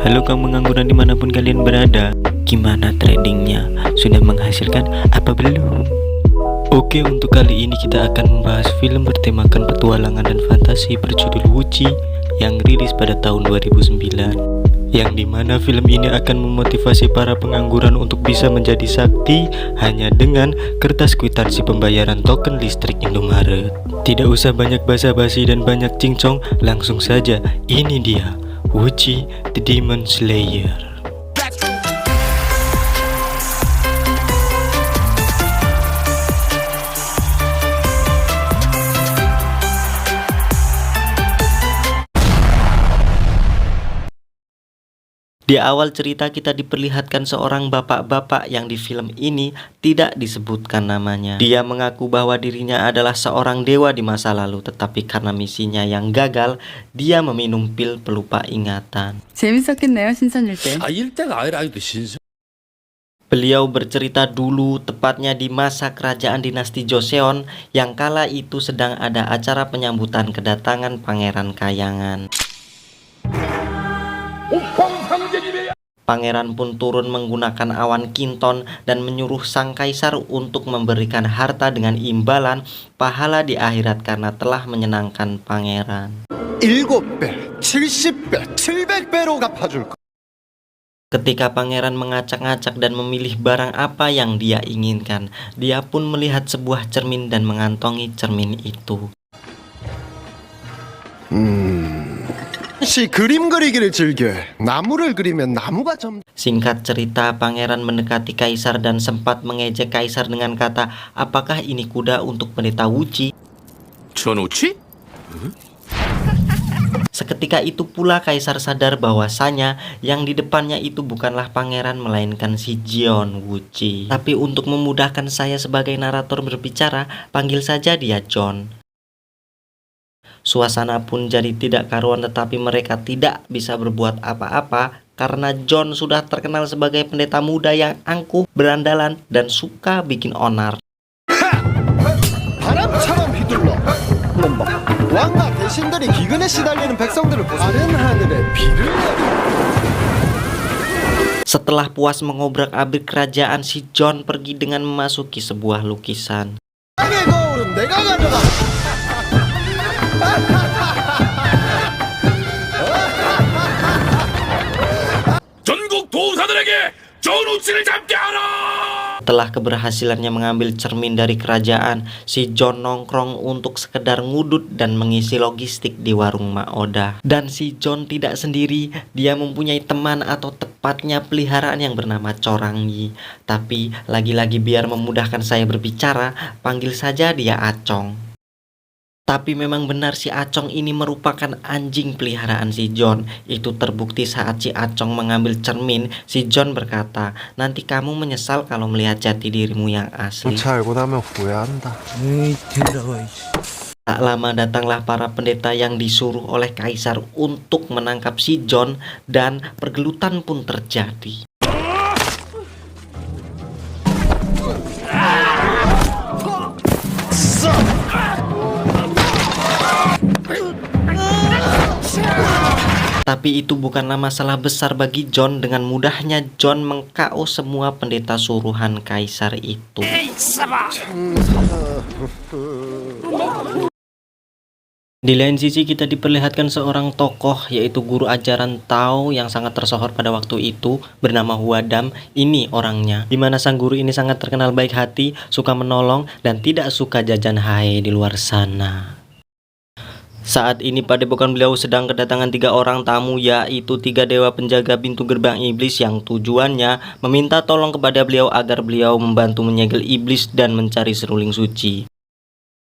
Halo kaum pengangguran dimanapun kalian berada. Gimana tradingnya? Sudah menghasilkan apa belum? Oke, untuk kali ini kita akan membahas film bertemakan petualangan dan fantasi berjudul Wuchi yang rilis pada tahun 2009, yang dimana film ini akan memotivasi para pengangguran untuk bisa menjadi sakti hanya dengan kertas kwitansi pembayaran token listrik Indomaret. Tidak usah banyak basa-basi dan banyak cincong, langsung saja ini dia Wuchi the Demon Slayer. Di awal cerita kita diperlihatkan seorang bapak-bapak yang di film ini tidak disebutkan namanya. Dia mengaku bahwa dirinya adalah seorang dewa di masa lalu, tetapi karena misinya yang gagal, dia meminum pil pelupa ingatan. 재밌었겠네요, 신선일 때. 일대가 아니라 아직도 신선. Beliau bercerita dulu, tepatnya di masa kerajaan dinasti Joseon, yang kala itu sedang ada acara penyambutan kedatangan Pangeran Kayangan. Pangeran pun turun menggunakan awan kinton dan menyuruh sang kaisar untuk memberikan harta dengan imbalan pahala di akhirat karena telah menyenangkan pangeran. 7배, 70배, 700배로 갚아줄 거. Ketika pangeran mengacak-ngacak dan memilih barang apa yang dia inginkan, dia pun melihat sebuah cermin dan mengantongi cermin itu. 시 그림 그리기를 즐겨해. 나무를 그리면 나무가 점. Singkat cerita, pangeran mendekati kaisar dan sempat mengejek kaisar dengan kata, "Apakah ini kuda untuk pendeta Wuchi?" 전우치? Seketika itu pula kaisar sadar bahwasanya yang di depannya itu bukanlah pangeran melainkan si Jeon Wuchi. Tapi untuk memudahkan saya sebagai narator berbicara, panggil saja dia John. Suasana pun jadi tidak karuan, tetapi mereka tidak bisa berbuat apa-apa karena John sudah terkenal sebagai pendeta muda yang angkuh, berandalan, dan suka bikin onar. 바람처럼 휘둘러. 왕과 대신들이 기근에 시달리는 백성들을 보고 다른 하늘에 비를 내리고. Setelah puas mengobrak-abrik kerajaan, si John pergi dengan memasuki sebuah lukisan. 땅의 거울은 내가 가져가. 전국 도사들에게 전우치를 잡게 하라. Setelah keberhasilannya mengambil cermin dari kerajaan, si John nongkrong untuk sekedar ngudut dan mengisi logistik di warung Mak Oda. Dan si John tidak sendiri, dia mempunyai teman atau tepatnya peliharaan yang bernama Corangyi. Tapi lagi-lagi biar memudahkan saya berbicara, panggil saja dia Acong. Tapi memang benar si Acong ini merupakan anjing peliharaan si John. Itu terbukti saat si Acong mengambil cermin, si John berkata, "Nanti kamu menyesal kalau melihat jati dirimu yang asli." 알고 나면 후회한다. Tak lama datanglah para pendeta yang disuruh oleh kaisar untuk menangkap si John dan pergelutan pun terjadi. Tapi itu bukanlah masalah besar bagi John. Dengan mudahnya John meng-KO semua pendeta suruhan kaisar itu. Di lain sisi kita diperlihatkan seorang tokoh, yaitu guru ajaran Tao yang sangat tersohor pada waktu itu, bernama Huadam. Ini orangnya, dimana sang guru ini sangat terkenal baik hati, suka menolong, dan tidak suka jajan hae di luar sana. Saat ini padepokan beliau sedang kedatangan 3 orang tamu, yaitu 3 dewa penjaga pintu gerbang iblis yang tujuannya meminta tolong kepada beliau agar beliau membantu menyegel iblis dan mencari seruling suci.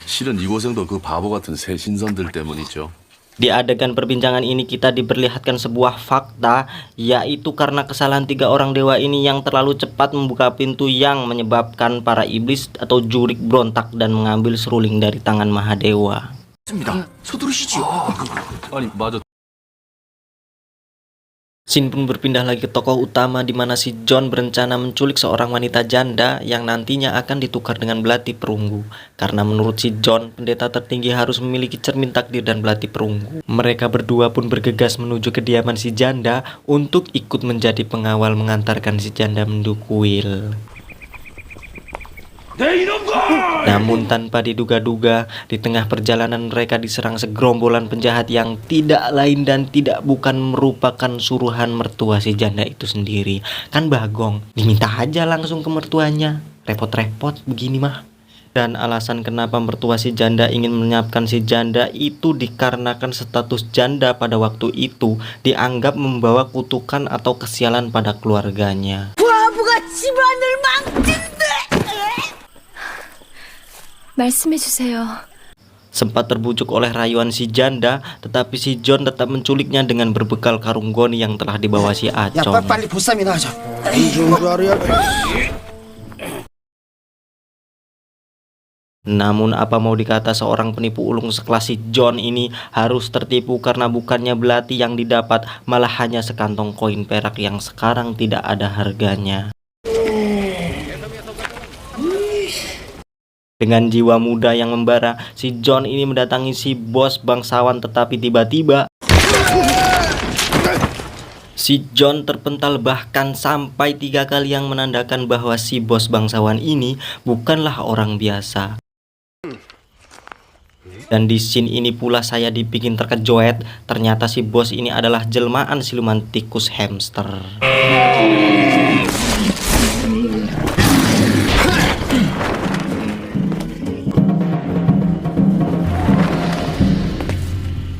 실은 이 고생도 그 바보 같은 새 신선들 때문이죠. Di adegan perbincangan ini kita diperlihatkan sebuah fakta, yaitu karena kesalahan 3 orang dewa ini yang terlalu cepat membuka pintu yang menyebabkan para iblis atau jurik berontak dan mengambil seruling dari tangan Mahadewa. 서두르시지요. 아니 맞아. Scene pun berpindah lagi ke tokoh utama di mana si John berencana menculik seorang wanita janda yang nantinya akan ditukar dengan belati perunggu. Karena menurut si John, pendeta tertinggi harus memiliki cermin takdir dan belati perunggu. Mereka berdua pun bergegas menuju kediaman si janda untuk ikut menjadi pengawal mengantarkan si janda mendukuil. Namun tanpa diduga-duga, di tengah perjalanan mereka diserang segerombolan penjahat yang tidak lain dan tidak bukan merupakan suruhan mertua si janda itu sendiri. Kan Bagong, diminta aja langsung ke mertuanya. Repot-repot begini mah. Dan alasan kenapa mertua si janda ingin menyiapkan si janda itu dikarenakan status janda pada waktu itu dianggap membawa kutukan atau kesialan pada keluarganya. 말씀해주세요. Sempat terbujuk oleh rayuan si janda, tetapi si John tetap menculiknya dengan berbekal karung goni yang telah dibawa si 야 Acong. 빨리 보쌈이나 하자. 이 정도 알아야 돼. Namun apa mau dikata, seorang penipu ulung sekelas si John ini harus tertipu karena bukannya belati yang didapat, malah hanya sekantong koin perak yang sekarang tidak ada harganya. Dengan jiwa muda yang membara, si John ini mendatangi si bos bangsawan, tetapi tiba-tiba si John terpental bahkan sampai 3 kali yang menandakan bahwa si bos bangsawan ini bukanlah orang biasa. Dan di scene ini pula saya dibikin terkejoet, ternyata si bos ini adalah jelmaan siluman tikus hamster.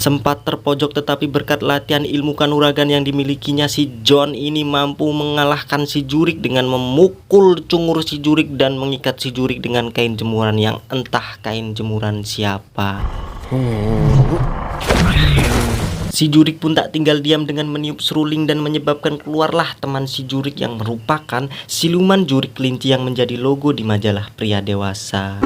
Sempat terpojok tetapi berkat latihan ilmu kanuragan yang dimilikinya, si John ini mampu mengalahkan si Jurik dengan memukul cungur si Jurik dan mengikat si Jurik dengan kain jemuran yang entah kain jemuran siapa. Si Jurik pun tak tinggal diam dengan meniup seruling dan menyebabkan keluarlah teman si Jurik yang merupakan siluman Jurik kelinci yang menjadi logo di majalah pria dewasa.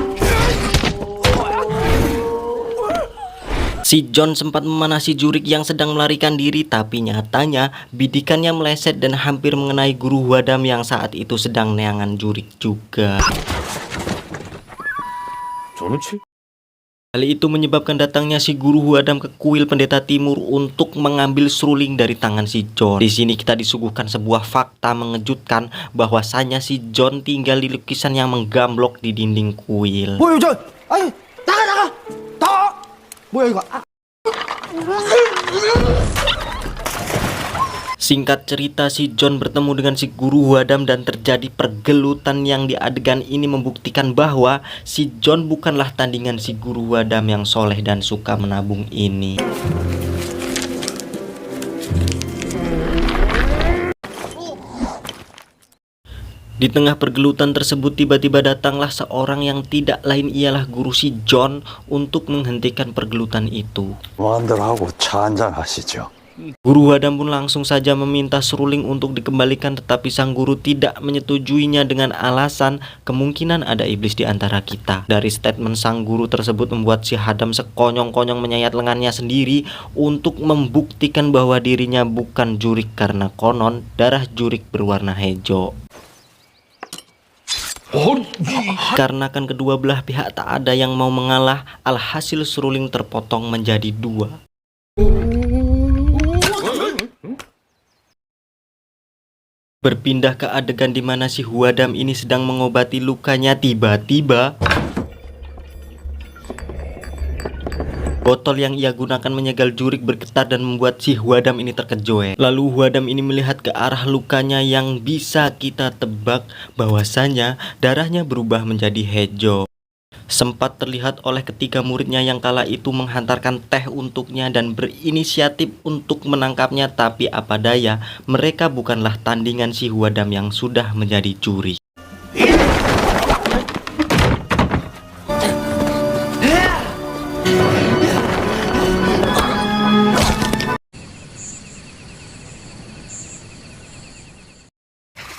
Si John sempat memanah si Jurik yang sedang melarikan diri, tapi nyatanya bidikannya meleset dan hampir mengenai guru Wadam yang saat itu sedang neangan Jurik juga. Hal itu menyebabkan datangnya si guru Wadam ke kuil pendeta timur untuk mengambil seruling dari tangan si John. Di sini kita disuguhkan sebuah fakta mengejutkan bahwasanya si John tinggal di lukisan yang menggamblok di dinding kuil. 뭐야 저 아니 나가 뭐야 이거 Singkat cerita, si John bertemu dengan si guru Wadam dan terjadi pergelutan yang di adegan ini membuktikan bahwa si John bukanlah tandingan si guru Wadam yang soleh dan suka menabung ini. Di tengah pergelutan tersebut tiba-tiba datanglah seorang yang tidak lain ialah guru si John untuk menghentikan pergelutan itu. 뭐한들 하고 차 한잔 하시죠. Guru Wadam pun langsung saja meminta seruling untuk dikembalikan, tetapi sang guru tidak menyetujuinya dengan alasan kemungkinan ada iblis di antara kita. Dari statement sang guru tersebut membuat si Hadam sekonyong-konyong menyayat lengannya sendiri untuk membuktikan bahwa dirinya bukan Jurik karena konon darah Jurik berwarna hijau. Karena kan kedua belah pihak tak ada yang mau mengalah, alhasil seruling terpotong menjadi 2. Berpindah ke adegan di mana si Wadam ini sedang mengobati lukanya, tiba-tiba botol yang ia gunakan menyegal Jurik bergetar dan membuat si Wadam ini terkejoet. Lalu Wadam ini melihat ke arah lukanya yang bisa kita tebak bahwasanya darahnya berubah menjadi hijau. Sempat terlihat oleh ketiga muridnya yang kala itu menghantarkan teh untuknya dan berinisiatif untuk menangkapnya, tapi apa daya, mereka bukanlah tandingan si Wadam yang sudah menjadi Jurik.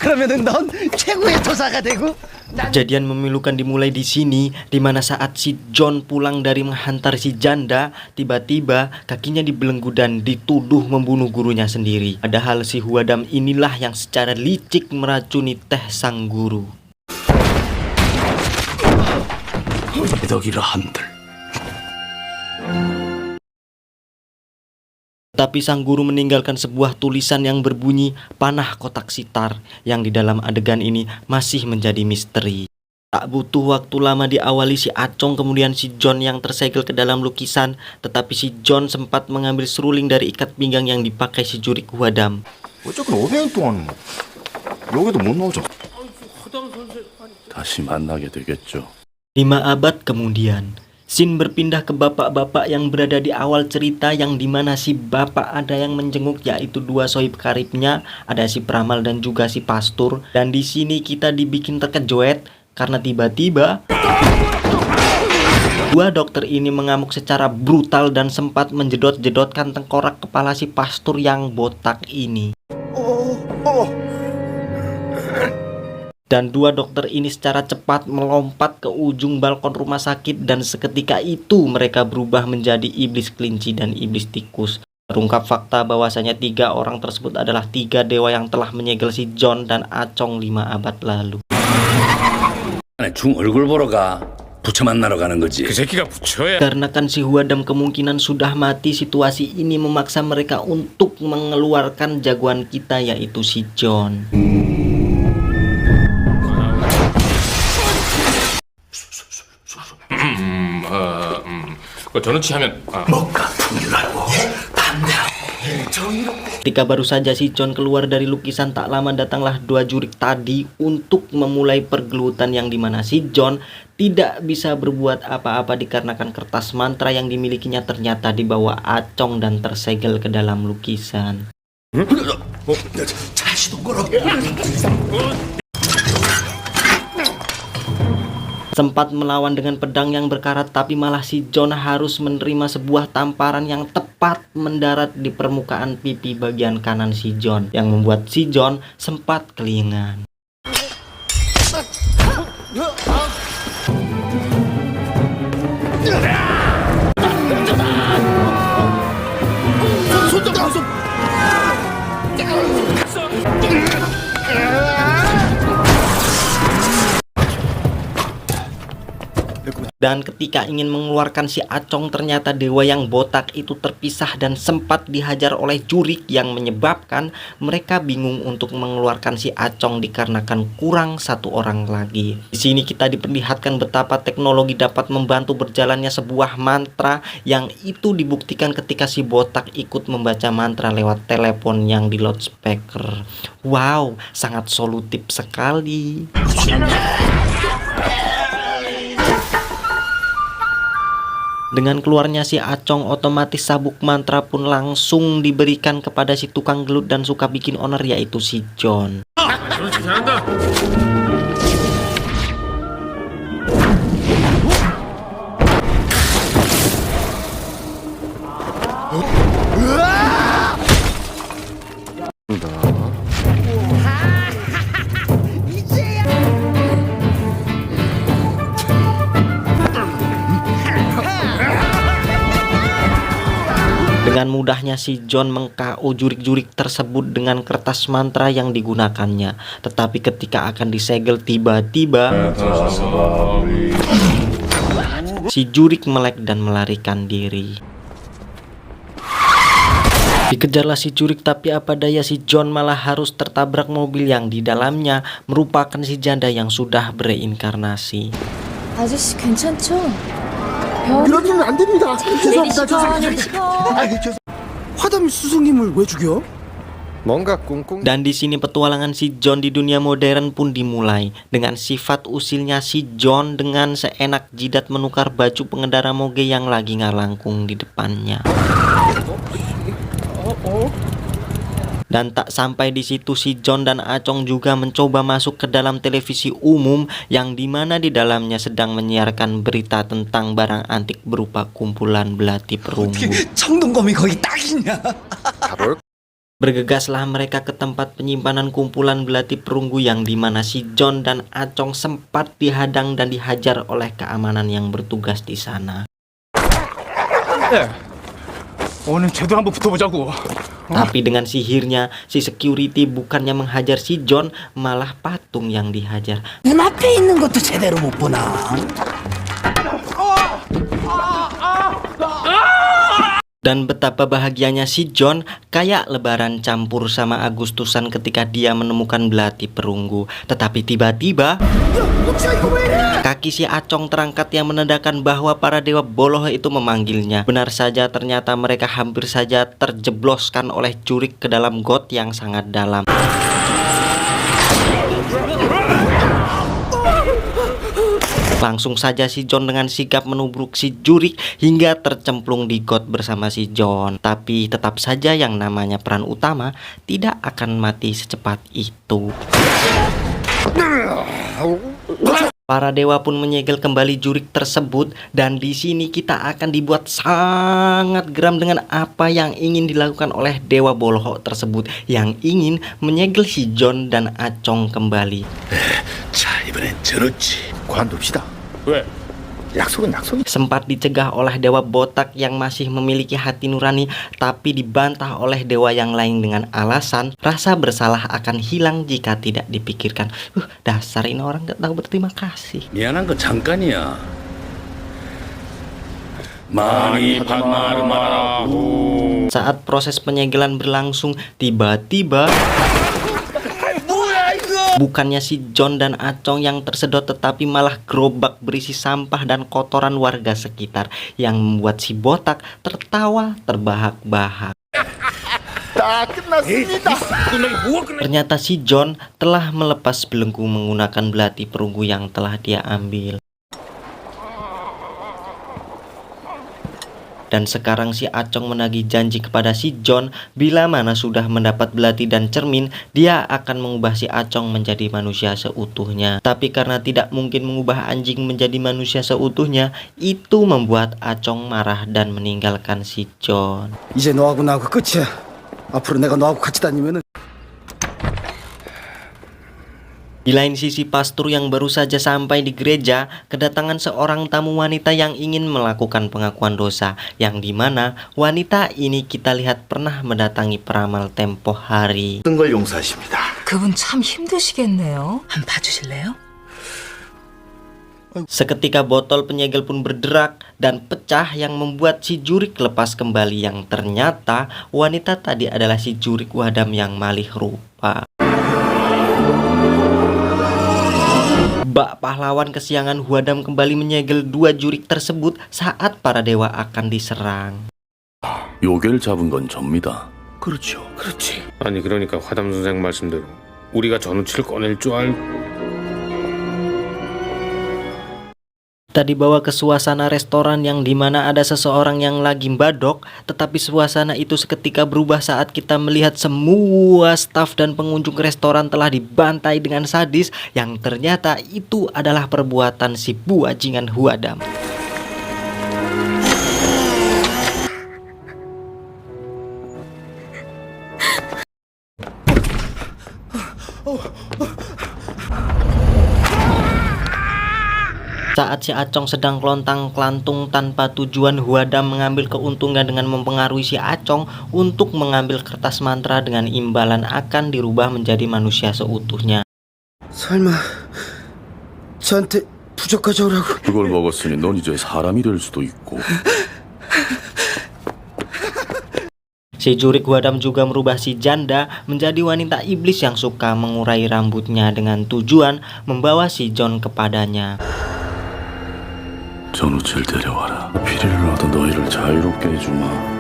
그러면은 넌 최고의 도사가 되고 Kejadian memilukan dimulai di sini, di mana saat si John pulang dari menghantar si janda, tiba-tiba kakinya dibelenggu dan dituduh membunuh gurunya sendiri. Padahal si Hwadam inilah yang secara licik meracuni teh sang guru. 애덕이라 한들 Tapi sang guru meninggalkan sebuah tulisan yang berbunyi panah kotak sitar, yang di dalam adegan ini masih menjadi misteri. Tak butuh waktu lama diawali si Acong kemudian si John yang tersegel ke dalam lukisan, tetapi si John sempat mengambil seruling dari ikat pinggang yang dipakai si jurik Hwadam. 어쨌든 500년 동안은 뭐 여기도 못 나오죠. 다시 만나게 되겠죠. 5 abad kemudian, scene berpindah ke bapak-bapak yang berada di awal cerita, yang dimana si bapak ada yang menjenguk yaitu 2 sohib karibnya, ada si Pramal dan juga si Pastur. Dan di sini kita dibikin terkejut karena tiba-tiba 2 dokter ini mengamuk secara brutal dan sempat menjedot-jedotkan tengkorak kepala si Pastur yang botak ini. Dan 2 dokter ini secara cepat melompat ke ujung balkon rumah sakit dan seketika itu mereka berubah menjadi iblis kelinci dan iblis tikus. Terungkap fakta bahwasanya 3 orang tersebut adalah 3 dewa yang telah menyegel si John dan Acong 5 abad lalu. 중 얼굴 보러 가. 부처 만나러 가는 거지. 그 새끼가 부처야. Karena kan si Hwadam kemungkinan sudah mati, situasi ini memaksa mereka untuk mengeluarkan jagoan kita yaitu si John. 저는 취하면 Ketika baru saja si John keluar dari lukisan, tak lama datanglah 2 jurik tadi untuk memulai pergelutan, yang dimana si John tidak bisa berbuat apa-apa dikarenakan kertas mantra yang dimilikinya ternyata dibawa Acong dan tersegel ke dalam lukisan. Sempat melawan dengan pedang yang berkarat, tapi malah si John harus menerima sebuah tamparan yang tepat mendarat di permukaan pipi bagian kanan si John, yang membuat si John sempat kelingan. Dan ketika ingin mengeluarkan si Acong, ternyata dewa yang botak itu terpisah dan sempat dihajar oleh jurik, yang menyebabkan mereka bingung untuk mengeluarkan si Acong dikarenakan kurang 1 orang lagi. Di sini kita diperlihatkan betapa teknologi dapat membantu berjalannya sebuah mantra, yang itu dibuktikan ketika si botak ikut membaca mantra lewat telepon yang di loudspeaker. Wow, sangat solutif sekali. Dengan keluarnya si Acong, otomatis sabuk mantra pun langsung diberikan kepada si tukang gelut dan suka bikin oner yaitu si John. Dengan mudahnya si John meng-KO jurik-jurik tersebut dengan kertas mantra yang digunakannya. Tetapi ketika akan disegel, tiba-tiba si jurik melek dan melarikan diri. Dikejarlah si jurik, tapi apa daya si John malah harus tertabrak mobil yang di dalamnya merupakan si janda yang sudah bereinkarnasi. 아저씨 괜찮죠? 그러면 안 됩니다. 죄송합니다. 화담이 스승님을 왜 죽여? 뭔가 꿍꿍. Dan di sini petualangan si John di dunia modern pun dimulai dengan sifat usilnya si John dengan seenak jidat menukar baju pengendara moge yang lagi ngalangkung di depannya. Dan tak sampai di situ, si John dan Acong juga mencoba masuk ke dalam televisi umum yang dimana di dalamnya sedang menyiarkan berita tentang barang antik berupa kumpulan belati perunggu. 청동검이 거기 딱 있냐? 가볼 Bergegaslah mereka ke tempat penyimpanan kumpulan belati perunggu yang dimana si John dan Acong sempat dihadang dan dihajar oleh keamanan yang bertugas di sana. 오늘 쟤도 한번 붙어보자고. Tapi dengan sihirnya, si security bukannya menghajar si John, malah patung yang dihajar. 눈앞에 있는 것도 제대로 못 보나? Dan betapa bahagianya si John, kayak lebaran campur sama Agustusan ketika dia menemukan belati perunggu. Tetapi tiba-tiba kaki si Acong terangkat yang menandakan bahwa para dewa boloh itu memanggilnya. Benar saja, ternyata mereka hampir saja terjebloskan oleh jurik ke dalam got yang sangat dalam. Langsung saja si John dengan sigap menubruk si jurik hingga tercemplung di got bersama si John. Tapi tetap saja yang namanya peran utama tidak akan mati secepat itu. Para dewa pun menyegel kembali jurik tersebut, dan di sini kita akan dibuat sangat geram dengan apa yang ingin dilakukan oleh dewa boloh tersebut yang ingin menyegel si John dan Acong kembali. 자, 이번엔 저렇지. 관둡시다. 왜? 약속은 약속이. Sempat dicegah oleh dewa botak yang masih memiliki hati nurani, tapi dibantah oleh dewa yang lain dengan alasan rasa bersalah akan hilang jika tidak dipikirkan. Dasar ini orang gak tahu berterima kasih. 미안한 거 잠깐이야. 많이 반말 말아라. Saat proses penyegelan berlangsung, tiba-tiba bukannya si John dan Acong yang tersedot, tetapi malah gerobak berisi sampah dan kotoran warga sekitar yang membuat si botak tertawa terbahak-bahak. Ternyata si John telah melepas belenggu menggunakan belati perunggu yang telah dia ambil. Dan sekarang si Acong menagih janji kepada si John, bila mana sudah mendapat belati dan cermin, dia akan mengubah si Acong menjadi manusia seutuhnya. Tapi karena tidak mungkin mengubah anjing menjadi manusia seutuhnya, itu membuat Acong marah dan meninggalkan si John. 이제 너하고 나하고 끝이야. 앞으로 내가 너하고 같이 다니면은. Di lain sisi, pastor yang baru saja sampai di gereja kedatangan seorang tamu wanita yang ingin melakukan pengakuan dosa, yang dimana wanita ini kita lihat pernah mendatangi peramal tempo hari. 모든 걸 용서하십니다. 그분 참 힘드시겠네요. 한번 봐주실래요? Seketika botol penyegel pun berderak dan pecah yang membuat si jurik lepas kembali, yang ternyata wanita tadi adalah si jurik wadam yang malih rupa. Bak pahlawan kesiangan Huadam kembali menyegel dua jurik tersebut saat para dewa akan diserang. 요괴를 잡은 건 접니다. 그렇죠. 그렇지. 아니 그러니까 화담 선생 말씀대로 우리가 전우치를 꺼낼 줄 알... Kita dibawa ke suasana restoran yang dimana ada seseorang yang lagi mbadok, tetapi suasana itu seketika berubah saat kita melihat semua staf dan pengunjung restoran telah dibantai dengan sadis, yang ternyata itu adalah perbuatan si buajingan Huadam. Saat si Acong sedang kelontang-kelantung tanpa tujuan, Huadam mengambil keuntungan dengan mempengaruhi si Acong untuk mengambil kertas mantra dengan imbalan akan dirubah menjadi manusia seutuhnya. 설마 저한테 부적까지 오라고? 그걸 먹었으니 넌 이제 사람이 될 수도 있고. Si jurik Huadam juga merubah si janda menjadi wanita iblis yang suka mengurai rambutnya dengan tujuan membawa si John kepadanya. 전우치를 데려와라. 피리를 얻어 너희를 자유롭게 해주마.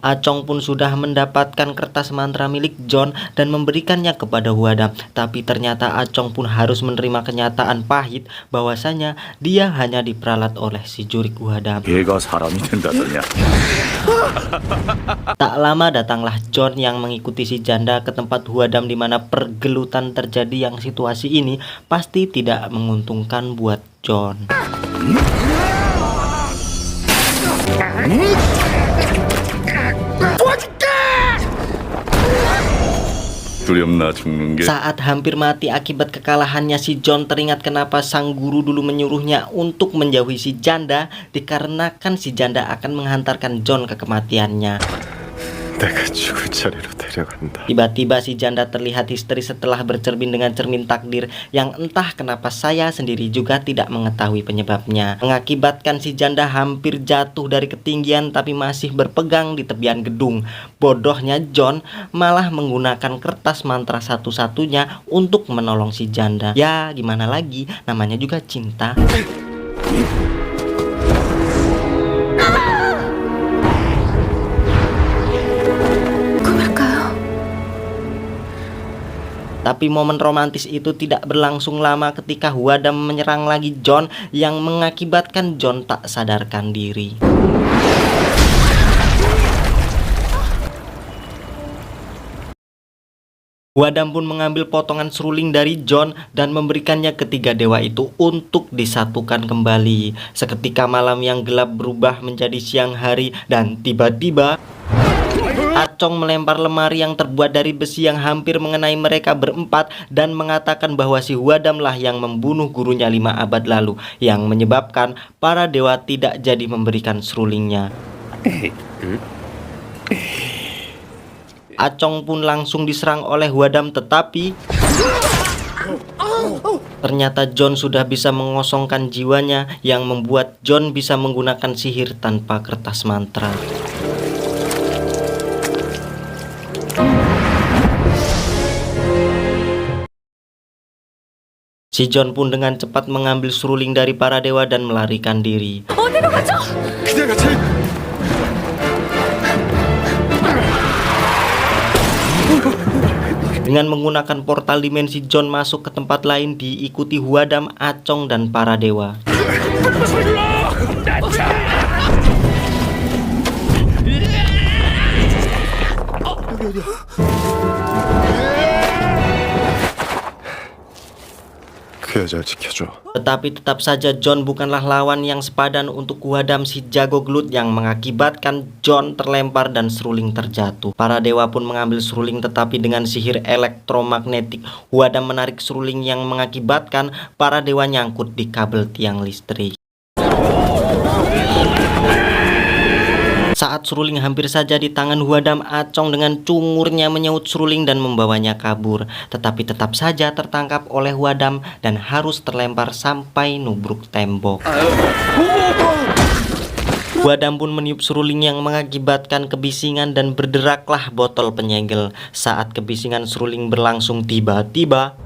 Acong pun sudah mendapatkan kertas mantra milik John dan memberikannya kepada Huadam. Tapi ternyata Acong pun harus menerima kenyataan pahit bahwasanya dia hanya diperalat oleh si jurik Huadam. 걔가 사람이 된다더냐. Tak lama datanglah John yang mengikuti si janda ke tempat Huadam, di mana pergelutan terjadi yang situasi ini pasti tidak menguntungkan buat John. 두렵나 죽는 게. Saat hampir mati akibat kekalahannya, si John teringat kenapa sang guru dulu menyuruhnya untuk menjauhi si janda, dikarenakan si janda akan menghantarkan John ke kematiannya. 내가 죽을 자리로 데려간다. Tiba-tiba si janda terlihat histeris setelah bercermin dengan cermin takdir yang entah kenapa saya sendiri juga tidak mengetahui penyebabnya, mengakibatkan si janda hampir jatuh dari ketinggian tapi masih berpegang di tepian gedung. Bodohnya John malah menggunakan kertas mantra satu-satunya untuk menolong si janda. Ya gimana lagi, namanya juga cinta. Tapi momen romantis itu tidak berlangsung lama ketika Huadam menyerang lagi John yang mengakibatkan John tak sadarkan diri. Huadam pun mengambil potongan seruling dari John dan memberikannya ketiga dewa itu untuk disatukan kembali. Seketika malam yang gelap berubah menjadi siang hari dan tiba-tiba Acong melempar lemari yang terbuat dari besi yang hampir mengenai mereka berempat dan mengatakan bahwa si Huadam lah yang membunuh gurunya 5 abad lalu, yang menyebabkan para dewa tidak jadi memberikan serulingnya. Acong pun langsung diserang oleh Huadam, tetapi ternyata John sudah bisa mengosongkan jiwanya yang membuat John bisa menggunakan sihir tanpa kertas mantra. Si John pun dengan cepat mengambil seruling dari para dewa dan melarikan diri. Dengan menggunakan portal dimensi, John masuk ke tempat lain diikuti Huadam, Acong, dan para dewa. 그 여자를 지켜줘. Tetapi tetap saja John bukanlah lawan yang sepadan untuk Huadam, si jago gelut, yang mengakibatkan John terlempar dan seruling terjatuh. Para dewa pun mengambil seruling, tetapi dengan sihir elektromagnetik Huadam menarik seruling yang mengakibatkan para dewa nyangkut di kabel tiang listrik. Saat seruling hampir saja di tangan Huadam, Acong dengan cungurnya menyaut seruling dan membawanya kabur. Tetapi tetap saja tertangkap oleh Huadam dan harus terlempar sampai nubruk tembok. Huadam pun meniup seruling yang mengakibatkan kebisingan dan berderaklah botol penyegel. Saat kebisingan seruling berlangsung, tiba-tiba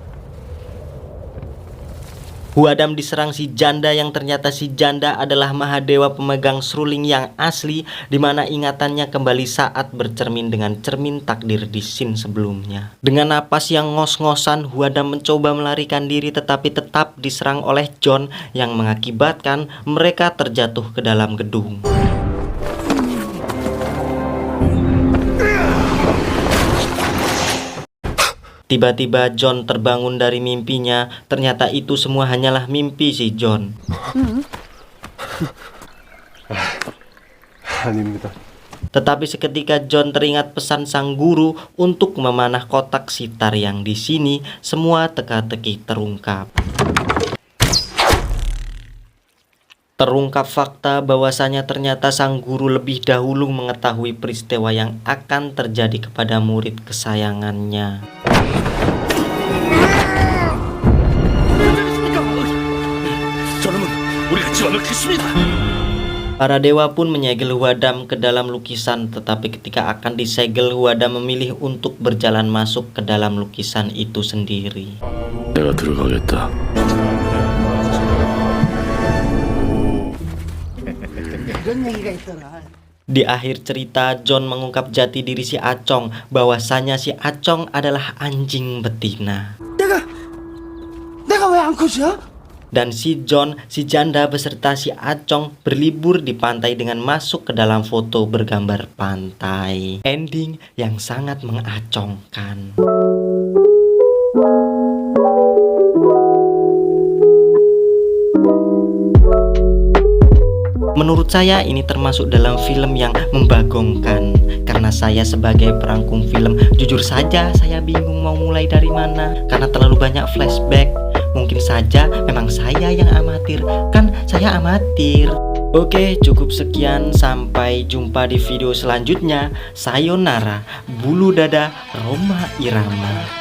Huadam diserang si janda yang ternyata si janda adalah Mahadewa pemegang seruling yang asli, di mana ingatannya kembali saat bercermin dengan cermin takdir di scene sebelumnya. Dengan napas yang ngos-ngosan, Huadam mencoba melarikan diri tetapi tetap diserang oleh John yang mengakibatkan mereka terjatuh ke dalam gedung. Tiba-tiba John terbangun dari mimpinya. Ternyata itu semua hanyalah mimpi si John. 아닙니다. Tetapi seketika John teringat pesan sang guru untuk memanah kotak sitar yang di sini semua teka-teki terungkap. Terungkap fakta bahwasanya ternyata sang guru lebih dahulu mengetahui peristiwa yang akan terjadi kepada murid kesayangannya. Para dewa pun menyegel Huadam ke dalam lukisan, tetapi ketika akan disegel, Huadam memilih untuk berjalan masuk ke dalam lukisan itu sendiri. 내가 들어가겠다. Di akhir cerita, John mengungkap jati diri si Acong, bahwasanya si Acong adalah anjing betina. 내가 왜 안 커져? Dan si John, si janda beserta si Acong berlibur di pantai dengan masuk ke dalam foto bergambar pantai. Ending yang sangat mengacongkan. Menurut saya ini termasuk dalam film yang membagongkan. Karena saya sebagai perangkum film, jujur saja saya bingung mau mulai dari mana. Karena terlalu banyak flashback. Mungkin saja memang saya yang amatir. Kan saya amatir. Oke, cukup sekian. Sampai jumpa di video selanjutnya. Sayonara, bulu dada Rhoma Irama.